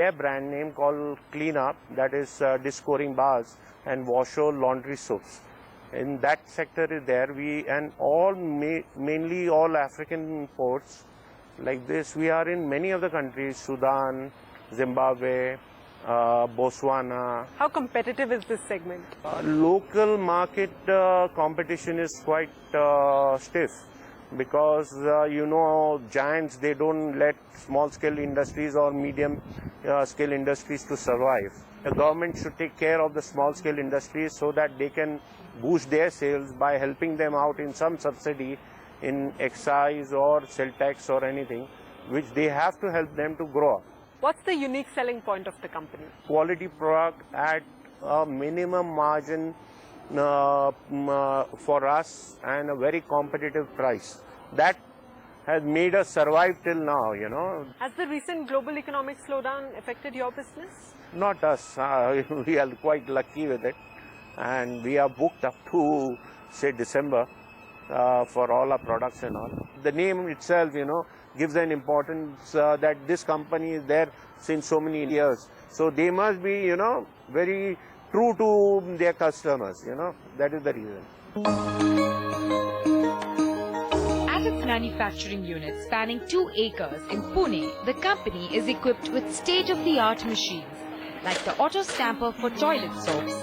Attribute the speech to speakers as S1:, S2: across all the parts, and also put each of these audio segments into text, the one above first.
S1: A brand name called Clean Up, that is dish scoring bars and washer laundry soaps. In that sector is there. And all mainly all African ports like this. We are in many of the countries: Sudan, Zimbabwe, Botswana.
S2: How competitive is this segment?
S1: Local market competition is quite stiff because giants, they don't let small scale industries or medium scale industries to survive. The government should take care of the small scale industries so that they can boost their sales by helping them out in some subsidy in excise or sell tax or anything, which they have to help them to grow up.
S2: What's the unique selling point of the company?
S1: Quality product at a minimum margin for us and a very competitive price. That has made us survive till now,
S2: Has the recent global economic slowdown affected your business?
S1: Not us. We are quite lucky with it. And we are booked up to, say, December for all our products and all. The name itself, gives an importance that this company is there since so many years. So they must be, very true to their customers, That is the reason.
S3: At its manufacturing unit spanning 2 acres in Pune, the company is equipped with state-of-the-art machines like the auto stamper for toilet soaps,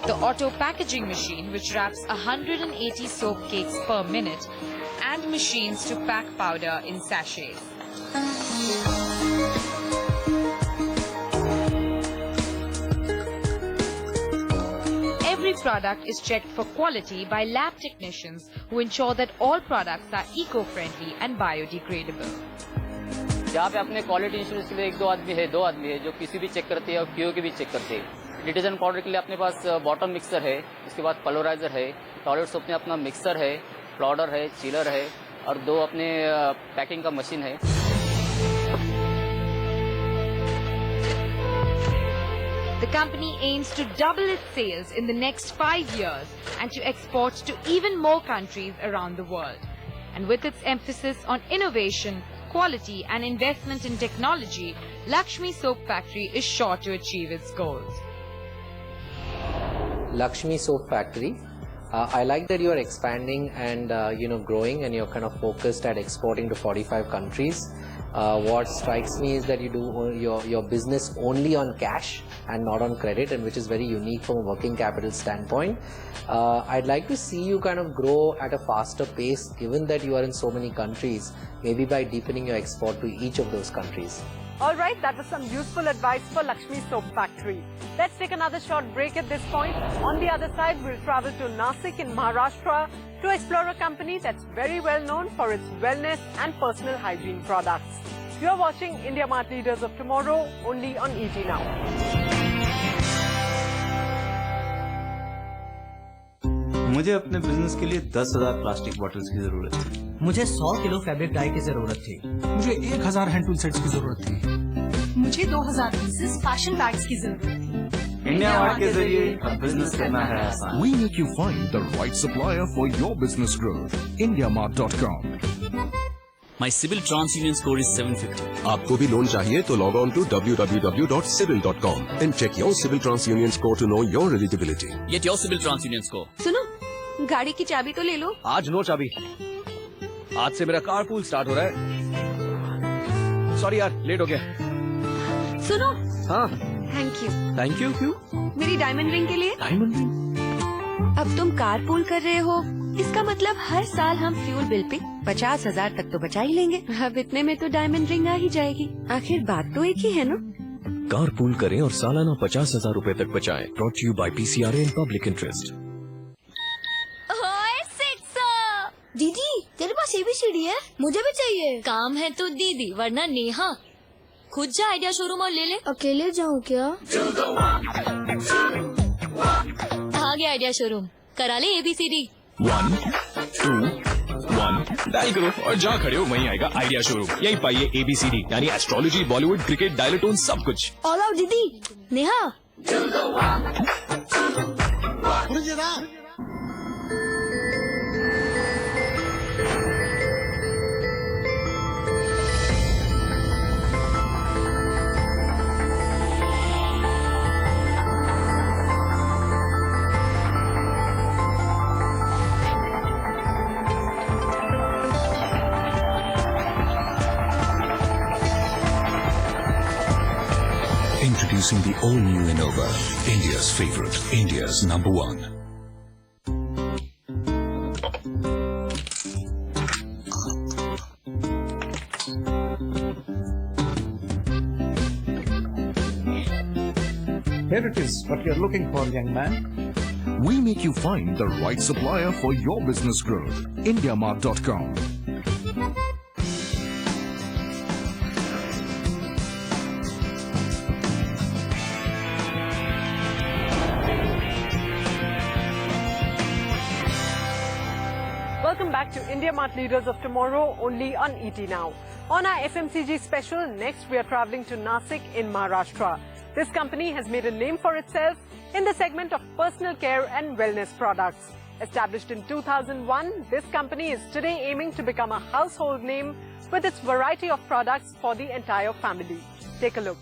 S3: the auto packaging machine which wraps 180 soap cakes per minute, and machines to pack powder in sachets. Every product is checked for quality by lab technicians who ensure that all products are eco-friendly and biodegradable.
S4: यहाँ पे अपने quality insurance के लिए 2 आदमी है जो PC भी check करते हैं और क्यू की भी चेक करते हैं। डिटर्जेंट पाउडर के लिए अपने पास बॉटम मिक्सर है, इसके बाद पलोराइजर है, टॉयलेट सोप में अपना मिक्सर है, प्लॉडर है, चिलर है और 2 अपने पैकिंग का मशीन है।
S3: The company aims to double its sales in the next 5 years and to export to even more countries around the world. And with its emphasis on innovation, quality and investment in technology, Lakshmi Soap Factory is sure to achieve its goals.
S5: Lakshmi Soap Factory. I like that you are expanding and growing, and you're kind of focused at exporting to 45 countries. What strikes me is that you do your business only on cash and not on credit, and which is very unique from a working capital standpoint. I'd like to see you kind of grow at a faster pace, given that you are in so many countries, maybe by deepening your export to each of those countries.
S2: All right, that was some useful advice for Lakshmi Soap Factory. Let's take another short break at this point. On the other side, we'll travel to Nasik in Maharashtra to explore a company that's very well known for its wellness and personal hygiene products. You're watching India Mart Leaders of Tomorrow, only on ET Now.
S6: मुझे अपने business के लिए 10,000 plastic bottles की जरूरत थी।
S7: मुझे 100 kilo fabric die की जरूरत थी।
S8: मुझे 1000 हैंड टूल सेट्स की जरूरत थी।
S9: मुझे 2000 पीसेस फैशन बैग्स की जरूरत थी।
S6: इंडिया मार्ट के जरिए अब बिजनेस करना है आसान।
S8: We make you find the right supplier for your business growth. IndiaMart.com.
S10: My Civil TransUnion score is 750.
S11: आपको भी लोन चाहिए तो log on to www.civil.com and check your Civil TransUnion score to know your eligibility.
S10: Get your Civil TransUnion score.
S12: सुनो, गाड़ी की चाबी तो ले लो।
S13: आज नो चाबी। आज से मेरा कारपूल स्टार्ट हो रहा है। सॉरी यार, लेट हो गया।
S12: सुनो।
S13: हाँ।
S12: Thank you.
S13: थैंक यू क्यों?
S12: मेरी डायमंड रिंग के लिए।
S13: Diamond ring?
S12: अब तुम कारपूल कर रहे हो, इसका मतलब हर साल हम फ्यूल बिल पे 50,000 तक तो बचा ही लेंगे। अब इतने में तो डायमंड रिंग आ ही जाएगी। आखिर बात तो एक ही है ना?
S11: कारपूल करें और सालाना 50,000 रूपए तक बचाएं। Brought to you by PCRA and Public Interest.
S9: दीदी, तेरे पास ABCD है? मुझे भी चाहिए।
S12: काम है तो दीदी, वरना नेहा। खुद जा आइडिया शोरूम और ले ले।
S9: अकेले जाऊँ क्या?
S12: आ गया आइडिया शोरूम, करा ले ABCD।
S11: 1, 2, 1 डायल करो और जहाँ खड़े हो वहीं आएगा आइडिया शोरूम। यही पाइए ABCD यानी एस्ट्रोलॉजी, बॉलीवुड, क्रिकेट, डायलेटोन, सब कुछ।
S9: ऑल आउट दीदी। Neha.
S8: Introducing the all-new Innova, India's favorite, India's number one.
S14: Here it is, what you're looking for, young man.
S8: We make you find the right supplier for your business growth. IndiaMart.com.
S2: Welcome back to India Mart Leaders of Tomorrow, only on ET Now. On our FMCG special, next we are traveling to Nasik in Maharashtra. This company has made a name for itself in the segment of personal care and wellness products. Established in 2001, this company is today aiming to become a household name with its variety of products for the entire family. Take a look.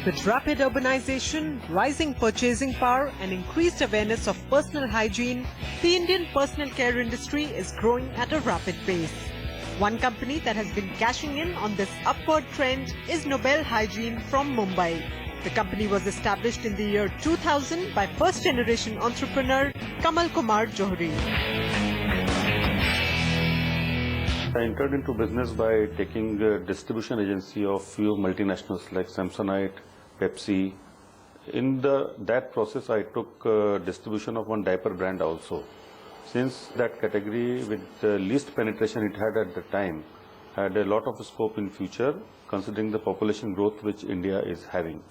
S2: With rapid urbanization, rising purchasing power and increased awareness of personal hygiene, the Indian personal care industry is growing at a rapid pace. One company that has been cashing in on this upward trend is Nobel Hygiene from Mumbai. The company was established in the year 2000 by first-generation entrepreneur Kamal Kumar Johri.
S15: I entered into business by taking a distribution agency of few multinationals like Samsonite, Pepsi. In that process, I took distribution of one diaper brand also. Since that category with the least penetration it had at the time had a lot of scope in future considering the population growth which India is having.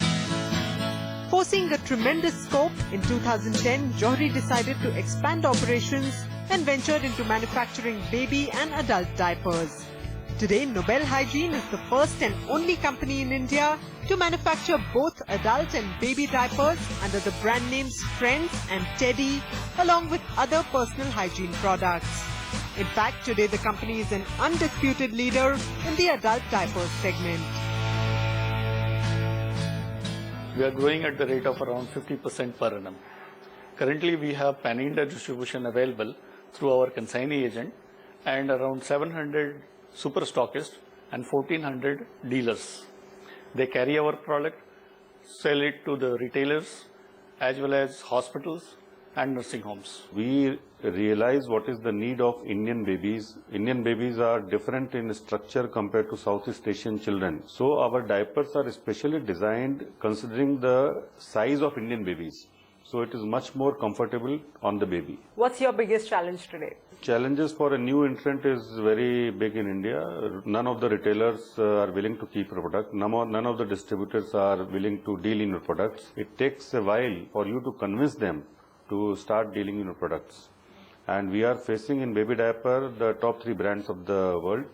S2: Foreseeing a tremendous scope, in 2010, Johri decided to expand operations and ventured into manufacturing baby and adult diapers. Today, Nobel Hygiene is the first and only company in India to manufacture both adult and baby diapers under the brand names Friends and Teddy, along with other personal hygiene products. In fact, today the company is an undisputed leader in the adult diapers segment.
S16: We are growing at the rate of around 50% per annum. Currently, we have pan-India distribution available through our consignee agent and around 700 super stockists and 1400 dealers. They carry our product, sell it to the retailers as well as hospitals and nursing homes.
S15: We realize what is the need of Indian babies. Indian babies are different in structure compared to Southeast Asian children. So our diapers are specially designed considering the size of Indian babies. So it is much more comfortable on the baby.
S2: What's your biggest challenge today?
S15: Challenges for a new entrant is very big in India. None of the retailers are willing to keep your product. None of the distributors are willing to deal in your products. It takes a while for you to convince them to start dealing in your products. And we are facing in baby diaper the top 3 brands of the world.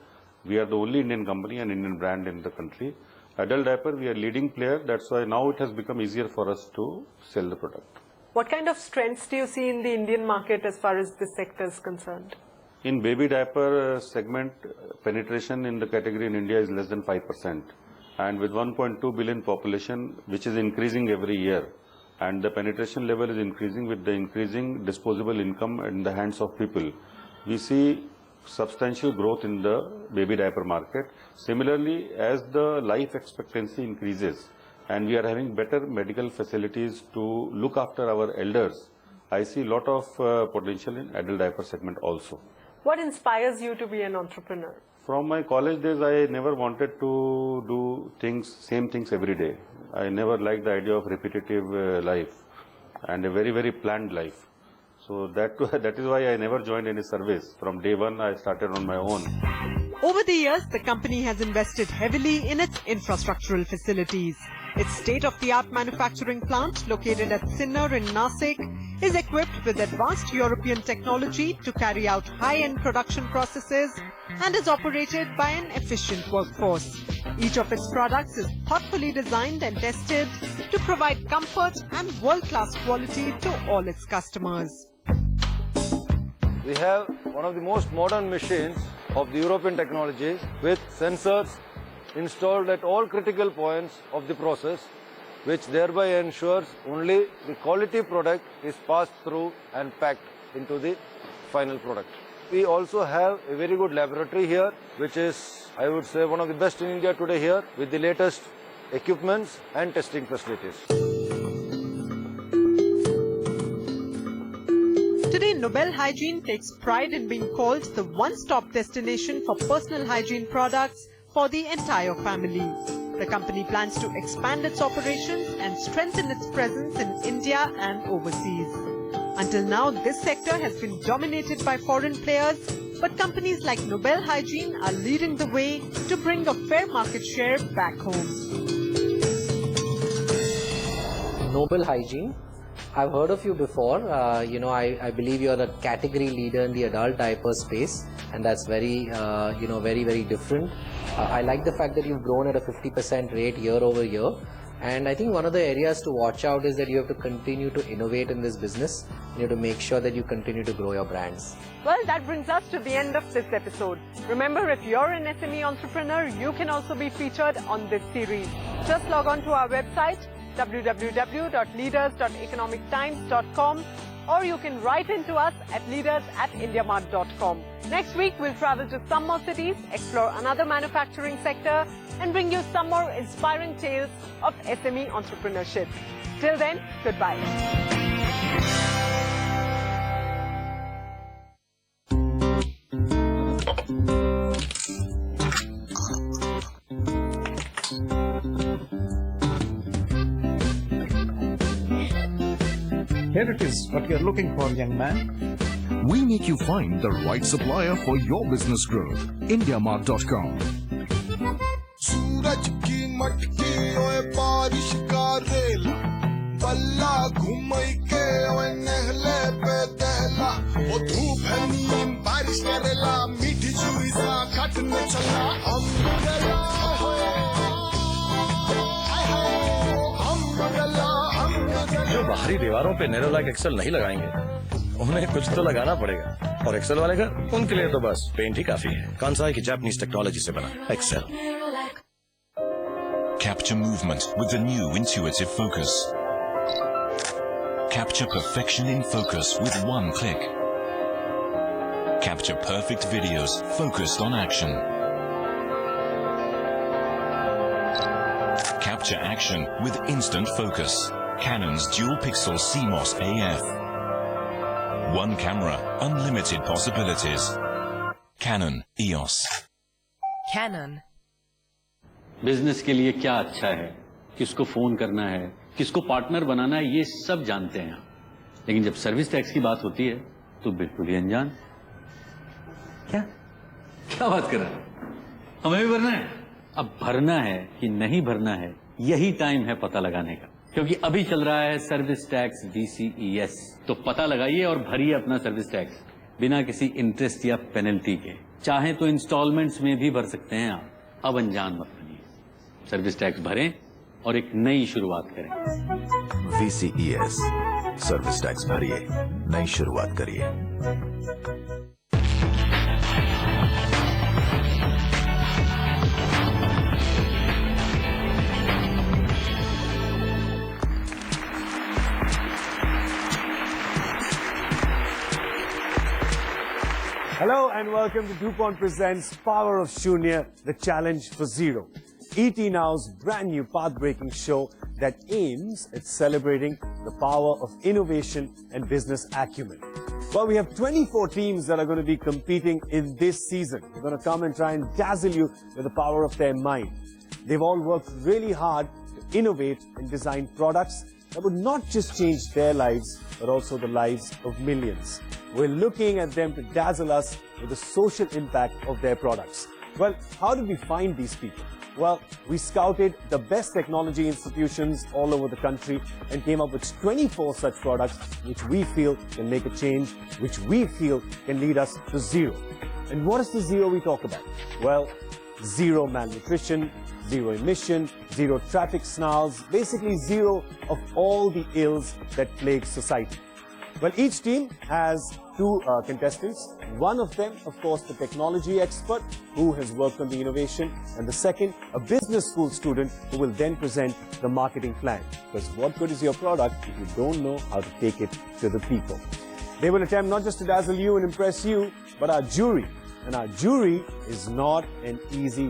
S15: We are the only Indian company and Indian brand in the country. Adult diaper, we are leading player. That's why now it has become easier for us to sell the product.
S2: What kind of strengths do you see in the Indian market as far as this sector is concerned?
S15: In baby diaper segment, penetration in the category in India is less than 5%. And with 1.2 billion population, which is increasing every year, and the penetration level is increasing with the increasing disposable income in the hands of people, we see substantial growth in the baby diaper market. Similarly, as the life expectancy increases and we are having better medical facilities to look after our elders, I see a lot of potential in adult diaper segment also.
S2: What inspires you to be an entrepreneur?
S15: From my college days, I never wanted to do same things every day. I never liked the idea of repetitive life and a very, very planned life. So that is why I never joined any service. From day one, I started on my own.
S2: Over the years, the company has invested heavily in its infrastructural facilities. Its state-of-the-art manufacturing plant, located at Sinnar in Nasik, is equipped with advanced European technology to carry out high-end production processes and is operated by an efficient workforce. Each of its products is thoughtfully designed and tested to provide comfort and world-class quality to all its customers.
S17: We have one of the most modern machines of the European technologies with sensors installed at all critical points of the process, which thereby ensures only the quality product is passed through and packed into the final product. We also have a very good laboratory here, which is I would say one of the best in India today here with the latest equipments and testing facilities.
S2: Today, Nobel Hygiene takes pride in being called the one-stop destination for personal hygiene products for the entire family. The company plans to expand its operations and strengthen its presence in India and overseas. Until now, this sector has been dominated by foreign players, but companies like Nobel Hygiene are leading the way to bring a fair market share back home.
S5: Noble Hygiene. I've heard of you before. I believe you're a category leader in the adult diaper space, and that's very, very different. I like the fact that you've grown at a 50% rate year over year. And I think one of the areas to watch out is that you have to continue to innovate in this business. You have to make sure that you continue to grow your brands.
S2: Well, that brings us to the end of this episode. Remember, if you're an SME entrepreneur, you can also be featured on this series. Just log on to our website, www.leaders.economictimes.com, or you can write into us at leaders@indiamart.com. Next week, we'll travel to some more cities, explore another manufacturing sector, and bring you some more inspiring tales of SME entrepreneurship. Till then, goodbye.
S14: Here it is, what you're looking for, young man.
S8: We make you find the right supplier for your business growth. IndiaMart.com.
S18: सूरज की मटकी ओए बारिश का रेला बल्ला घुमई के ओए नहले पे दहला ओ धूप है नीम बारिश करेला मीठी चुई सा खट न चला हम गला
S13: जो बाहरी दीवारों पे नेरोलैक एक्सेल नहीं लगाएंगे उन्हें कुछ तो लगाना पड़ेगा और एक्सेल वाले का उनके लिए तो बस पेंट ही काफी है। कांसाई की जापानीज टेक्नोलॉजी से बना Excel.
S19: Capture movement with the new intuitive focus. Capture perfection in focus with one click. Capture perfect videos focused on action. Capture action with instant focus. Canon's dual pixel CMOS AF. One camera, unlimited possibilities. Canon EOS.
S12: Canon.
S20: Business के लिए क्या अच्छा है, किसको phone करना है, किसको partner बनाना है, ये सब जानते हैं आप। लेकिन जब सर्विस टैक्स की बात होती है तो बिल्कुल ही अनजान। क्या बात कर रहे हैं? हमें भी भरना है। अब भरना है कि नहीं भरना है, यही टाइम है पता लगाने का, क्योंकि अभी चल रहा है सर्विस टैक्स DCES। तो पता लगाइए और भरिए अपना सर्विस टैक्स बिना किसी इंटरेस्ट या पेनल्टी के। चाहे तो इंस्टॉलमेंट्स में भी भर सकते हैं आप। अब अनजान मत बनिए, सर्विस टैक्स भरें और एक नई शुरुआत करें।
S21: VCES सर्विस टैक्स भरिए, नई शुरुआत करिए।
S22: Hello and welcome to DuPont Presents Power of Shunya, the challenge for zero. ET Now's brand new path-breaking show that aims at celebrating the power of innovation and business acumen. Well, we have 24 teams that are going to be competing in this season. They're going to come and try and dazzle you with the power of their mind. They've all worked really hard to innovate and design products that would not just change their lives, but also the lives of millions. We're looking at them to dazzle us with the social impact of their products. Well, how did we find these people? Well, we scouted the best technology institutions all over the country and came up with 24 such products which we feel can make a change, which we feel can lead us to zero. And what is the zero we talk about? Well, zero malnutrition, zero emission, zero traffic snarls, basically zero of all the ills that plague society. Well, each team has two contestants. One of them, of course, the technology expert who has worked on the innovation, and the second, a business school student who will then present the marketing plan. Because what good is your product if you don't know how to take it to the people? They will attempt not just to dazzle you and impress you, but our jury and our jury is not an easy